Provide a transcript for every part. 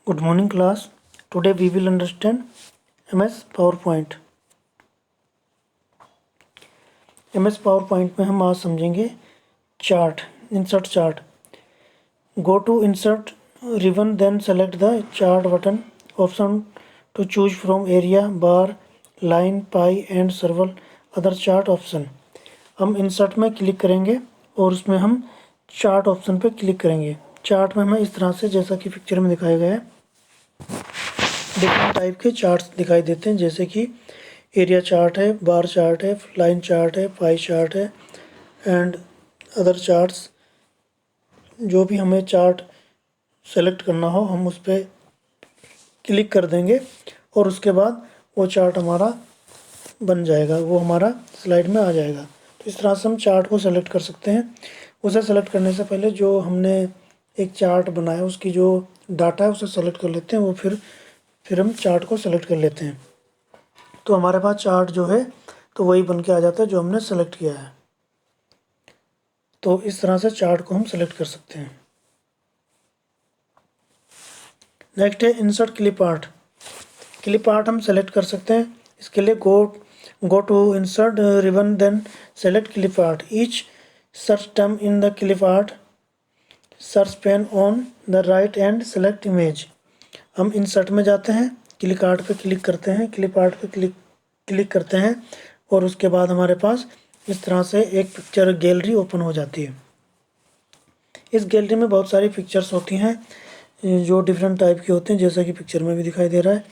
Good morning class. Today we will understand MS PowerPoint. MS PowerPoint में हम आज समझेंगे chart, insert chart. Go to insert ribbon, then select the chart button option to choose from area, bar, line, pie and several other chart option. हम insert में click करेंगे और उसमें हम चार्ट ऑप्शन पे क्लिक करेंगे. चार्ट में हमें इस तरह से, जैसा कि पिक्चर में दिखाया गया है, डिफरेंट टाइप के चार्ट्स दिखाई देते हैं, जैसे कि एरिया चार्ट है, बार चार्ट है, लाइन चार्ट है, पाई चार्ट है एंड अदर चार्ट्स. जो भी हमें चार्ट सेलेक्ट करना हो हम उस पर क्लिक कर देंगे और उसके बाद वो चार्ट हमारा बन जाएगा, वो हमारा स्लाइड में आ जाएगा. तो इस तरह से हम चार्ट को सेलेक्ट कर सकते हैं. उसे सेलेक्ट करने से पहले जो हमने एक चार्ट बनाया उसकी जो डाटा है उसे सेलेक्ट कर लेते हैं. वो फिर हम चार्ट को सेलेक्ट कर लेते हैं. तो हमारे पास चार्ट जो है तो वही बन के आ जाता है जो हमने सेलेक्ट किया है. तो इस तरह से चार्ट को हम सेलेक्ट कर सकते हैं. नेक्स्ट है insert clip art. Clip art हम सेलेक्ट कर सकते हैं. इसके लिए go to insert ribbon, then select clip art. Each search term in the clip art search pane on the right and select image. हम इंसर्ट में जाते हैं, क्लिक आर्ट पे क्लिक करते हैं, क्लिप आर्ट पे क्लिक करते हैं और उसके बाद हमारे पास इस तरह से एक पिक्चर गैलरी ओपन हो जाती है. इस गैलरी में बहुत सारी पिक्चर्स होती हैं जो डिफरेंट टाइप की होती हैं, जैसा कि पिक्चर में भी दिखाई दे रहा है.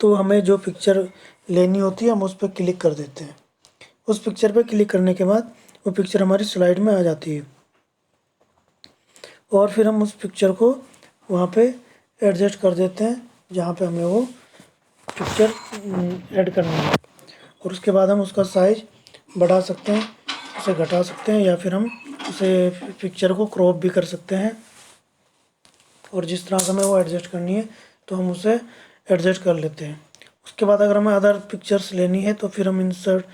तो हमें जो पिक्चर लेनी होती है हम उस पर क्लिक कर देते हैं. उस पिक्चर पर क्लिक करने के बाद वो पिक्चर हमारी स्लाइड में आ जाती है और फिर हम उस पिक्चर को वहाँ पे एडजस्ट कर देते हैं जहाँ पे हमें वो पिक्चर ऐड करनी है. और उसके बाद हम उसका साइज़ बढ़ा सकते हैं, उसे घटा सकते हैं या फिर हम उसे पिक्चर को क्रॉप भी कर सकते हैं. और जिस तरह से हमें वो एडजस्ट करनी है तो हम उसे एडजस्ट कर लेते हैं. उसके बाद अगर हमें अदर पिक्चर्स लेनी है तो फिर हम इंसर्ट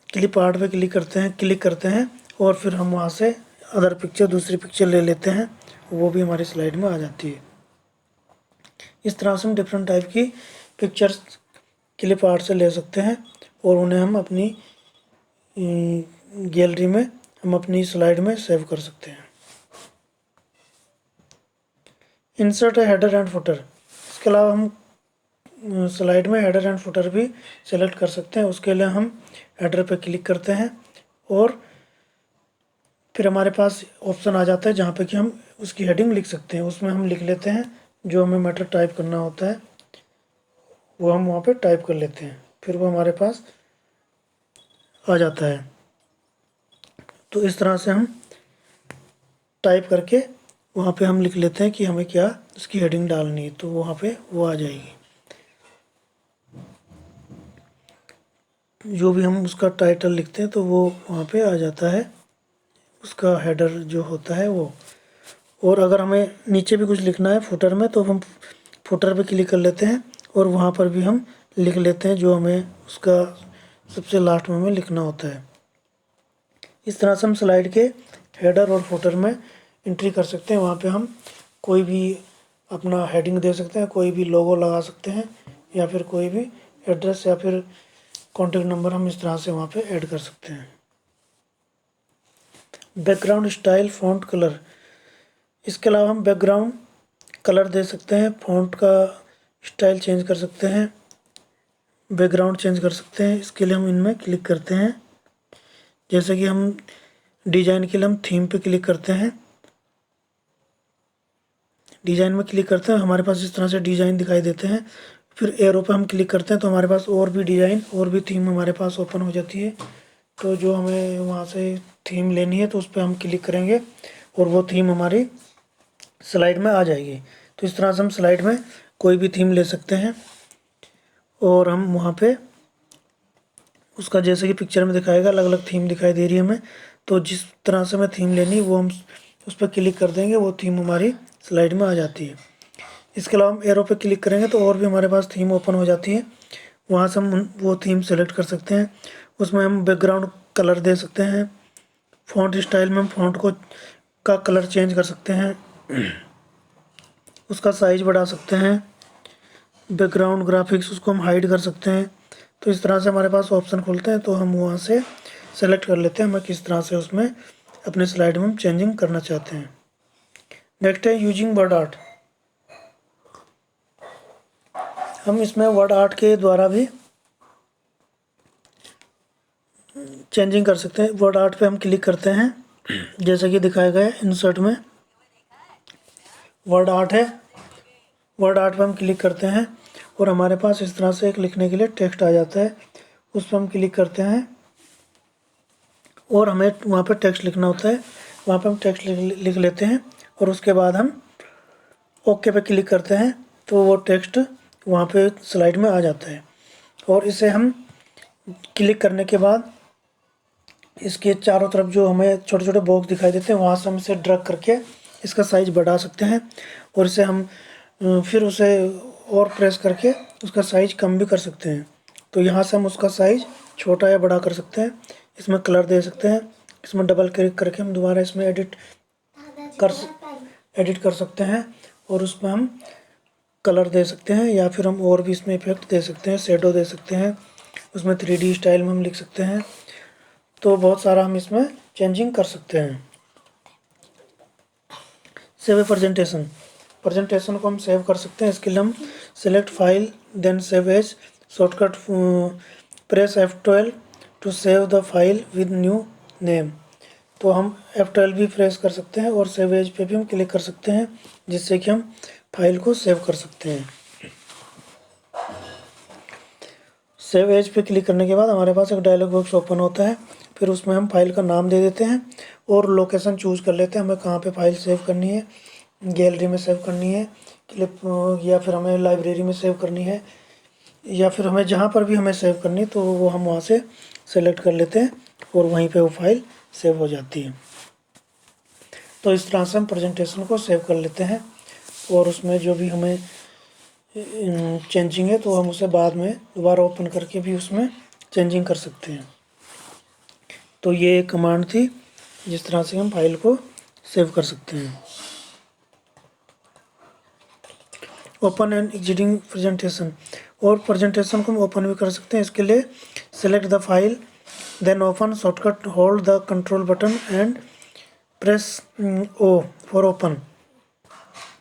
क्लिप आर्ट पे क्लिक करते हैं और फिर हम वहाँ से अदर पिक्चर, दूसरी पिक्चर ले लेते हैं, वो भी हमारी स्लाइड में आ जाती है. इस तरह से हम डिफरेंट टाइप की पिक्चर्स क्लिप आर्ट से ले सकते हैं और उन्हें हम अपनी गैलरी में, हम अपनी स्लाइड में सेव कर सकते हैं. Insert header and footer. इसके अलावा हम स्लाइड में हेडर एंड फुटर भी सेलेक्ट कर सकते हैं. उसके लिए हम हेडर पर क्लिक करते हैं और फिर हमारे पास ऑप्शन आ जाता है जहाँ पे कि हम उसकी हेडिंग लिख सकते हैं. उसमें हम लिख लेते हैं जो हमें मैटर टाइप करना होता है, वो हम वहाँ पे टाइप कर लेते हैं, फिर वो हमारे पास आ जाता है. तो इस तरह से हम टाइप करके वहाँ पे हम लिख लेते हैं कि हमें क्या उसकी हेडिंग डालनी है, तो वहाँ पे वो आ जाएगी. जो भी हम उसका टाइटल लिखते हैं तो वो वहाँ पे आ जाता है, उसका हेडर जो होता है वो. और अगर हमें नीचे भी कुछ लिखना है फुटर में तो हम फुटर पे क्लिक कर लेते हैं और वहाँ पर भी हम लिख लेते हैं जो हमें उसका सबसे लास्ट में हमें लिखना होता है. इस तरह से हम स्लाइड के हेडर और फुटर में एंट्री कर सकते हैं. वहाँ पे हम कोई भी अपना हेडिंग दे सकते हैं, कोई भी लोगो लगा सकते हैं या फिर कोई भी एड्रेस या फिर कॉन्टेक्ट नंबर हम इस तरह से वहाँ पे ऐड कर सकते हैं. Background style, font colour. इसके अलावा हम बैकग्राउंड कलर दे सकते हैं, फ़ॉन्ट का स्टाइल चेंज कर सकते हैं, बैकग्राउंड चेंज कर सकते हैं. इसके लिए हम इनमें क्लिक करते हैं. जैसे कि हम डिज़ाइन के लिए हम थीम पे क्लिक करते हैं, डिज़ाइन में क्लिक करते हैं, हमारे पास इस तरह से डिज़ाइन दिखाई देते हैं. फिर एरो पे हम क्लिक करते हैं तो हमारे पास और भी डिज़ाइन और भी थीम हमारे पास ओपन हो जाती है. तो जो हमें वहाँ से थीम लेनी है तो उस पर हम क्लिक करेंगे और वो थीम हमारी स्लाइड में आ जाएगी. तो इस तरह से हम स्लाइड में कोई भी थीम ले सकते हैं और हम वहाँ पे उसका, जैसे कि पिक्चर में दिखाएगा, अलग अलग थीम दिखाई दे रही है हमें, तो जिस तरह से हमें थीम लेनी है वो हम उस पर क्लिक कर देंगे, वो थीम हमारी स्लाइड में आ जाती है. इसके अलावा हम एरो पे क्लिक करेंगे तो और भी हमारे पास थीम ओपन हो जाती है. वहाँ से हम वो थीम सेलेक्ट कर सकते हैं. उसमें हम बैकग्राउंड कलर दे सकते हैं, फ़ॉन्ट स्टाइल में हम फ़ॉन्ट का कलर चेंज कर सकते हैं. उसका साइज बढ़ा सकते हैं, बैकग्राउंड ग्राफिक्स उसको हम हाइड कर सकते हैं। तो इस तरह से हमारे पास ऑप्शन खुलते हैं, तो हम वहाँ से सेलेक्ट कर लेते हैं हमें किस तरह से उसमें अपने स्लाइड में हम चेंजिंग करना चाहते हैं। नेक्स्ट है यूजिंग वर्ड आर्ट। हम इसमें वर्ड आर्ट के द्वारा भी चेंजिंग कर सकते हैं। वर्ड आर्ट पे हम क्लिक करते हैं, जैसा कि दिखाया गया है इंसर्ट में वर्ड आर्ट है। वर्ड आर्ट पे हम क्लिक करते हैं और हमारे पास इस तरह से एक लिखने के लिए टेक्स्ट आ जाता है। उस पर हम क्लिक करते हैं और हमें वहाँ पे टेक्स्ट लिखना होता है। वहाँ पे हम टेक्स्ट लिख लेते हैं और उसके बाद हम ओके पे क्लिक करते हैं, तो वो टेक्स्ट वहाँ पे स्लाइड में आ जाता है। और इसे हम क्लिक करने के बाद इसके चारों तरफ जो हमें छोटे छोटे बॉक्स दिखाई देते हैं, वहाँ से हम इसे ड्रैग करके इसका साइज़ बढ़ा सकते हैं और इसे हम फिर उसे और प्रेस करके उसका साइज़ कम भी कर सकते हैं। तो यहाँ से हम उसका साइज़ छोटा या बड़ा कर सकते हैं। इसमें कलर दे सकते हैं, इसमें डबल क्लिक करके हम दोबारा इसमें एडिट कर सकते हैं और उसमें हम कलर दे सकते हैं, या फिर हम और भी इसमें इफेक्ट दे सकते हैं, शेडो दे सकते हैं, उसमें 3D स्टाइल में हम लिख सकते हैं। तो बहुत सारा हम इसमें चेंजिंग कर सकते हैं। सेव ए प्रेजेंटेशन। प्रेजेंटेशन को हम सेव कर सकते हैं। इसके लिए हम select file then save as, shortcut press F12 to save the file with new name. तो हम F12 भी प्रेस कर सकते हैं और सेव एज पे भी हम क्लिक कर सकते हैं, जिससे कि हम फाइल को सेव कर सकते हैं। सेव एज पे क्लिक करने के बाद हमारे पास एक डायलॉग बॉक्स ओपन होता है। फिर उसमें हम फाइल का नाम दे देते हैं और लोकेशन चूज़ कर लेते हैं, हमें कहाँ पे फाइल सेव करनी है। गैलरी में सेव करनी है, क्लिप, या फिर हमें लाइब्रेरी में सेव करनी है, या फिर हमें जहाँ पर भी हमें सेव करनी है तो वो हम वहाँ से सेलेक्ट कर लेते हैं और वहीं पे वो फाइल सेव हो जाती है। तो इस तरह से हम प्रेजेंटेशन को सेव कर लेते हैं और उसमें जो भी हमें चेंजिंग है तो हम उसे बाद में दोबारा ओपन करके भी उसमें चेंजिंग कर सकते हैं। तो ये एक कमांड थी जिस तरह से हम फाइल को सेव कर सकते हैं। ओपन एंड एग्जिटिंग प्रेजेंटेशन, और प्रेजेंटेशन को हम ओपन भी कर सकते हैं। इसके लिए select the file then open, shortcut hold the control button and press O for open.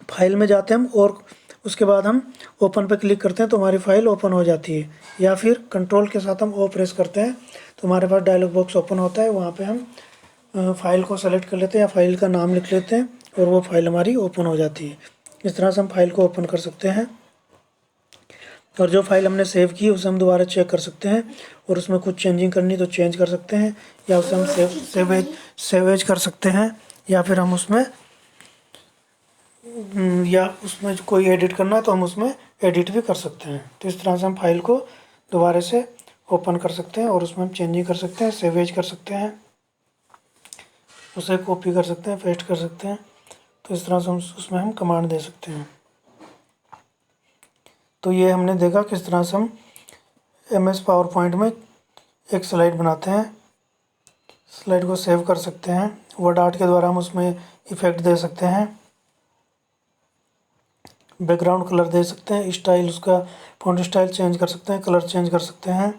File में जाते हैं हम और उसके बाद हम ओपन पे क्लिक करते हैं तो हमारी फाइल ओपन हो जाती है, या फिर कंट्रोल के साथ हम O प्रेस करते हैं तो हमारे पास डायलॉग बॉक्स ओपन होता है। वहाँ पे हम फाइल को सेलेक्ट कर लेते हैं या फाइल का नाम लिख लेते हैं और वो फाइल हमारी ओपन हो जाती है। इस तरह से हम फाइल को ओपन कर सकते हैं और जो फाइल हमने सेव की उसे हम दोबारा चेक कर सकते हैं और उसमें कुछ चेंजिंग करनी तो चेंज कर सकते हैं, या उसे हम सेवेज कर सकते हैं, या फिर हम उसमें या उसमें कोई एडिट करना है तो हम उसमें एडिट भी कर सकते हैं। तो इस तरह से हम फाइल को दोबारा से ओपन कर सकते हैं और उसमें हम चेंजिंग कर सकते हैं, सेवेज कर सकते हैं, उसे कॉपी कर सकते हैं, पेस्ट कर सकते हैं। तो इस तरह से हम उसमें हम कमांड दे सकते हैं। तो ये हमने देखा किस तरह से हम MS पावर पॉइंट में एक स्लाइड बनाते हैं, स्लाइड को सेव कर सकते हैं। वर्ड आर्ट के द्वारा हम उसमें इफ़ेक्ट दे सकते हैं, बैकग्राउंड कलर दे सकते हैं, स्टाइल उसका फ़ॉन्ट स्टाइल चेंज कर सकते हैं, कलर चेंज कर सकते हैं।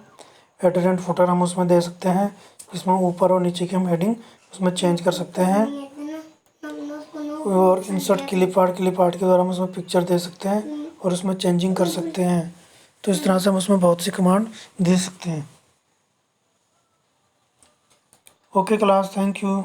हेडर एंड फुटर हम उसमें दे सकते हैं, इसमें ऊपर और नीचे की हम हेडिंग उसमें चेंज कर सकते हैं। और इंसर्ट क्लिप आर्ट के द्वारा हम उसमें पिक्चर दे सकते हैं और उसमें चेंजिंग कर सकते हैं। तो इस तरह से हम उसमें बहुत सी कमांड दे सकते हैं। Okay class, thank you.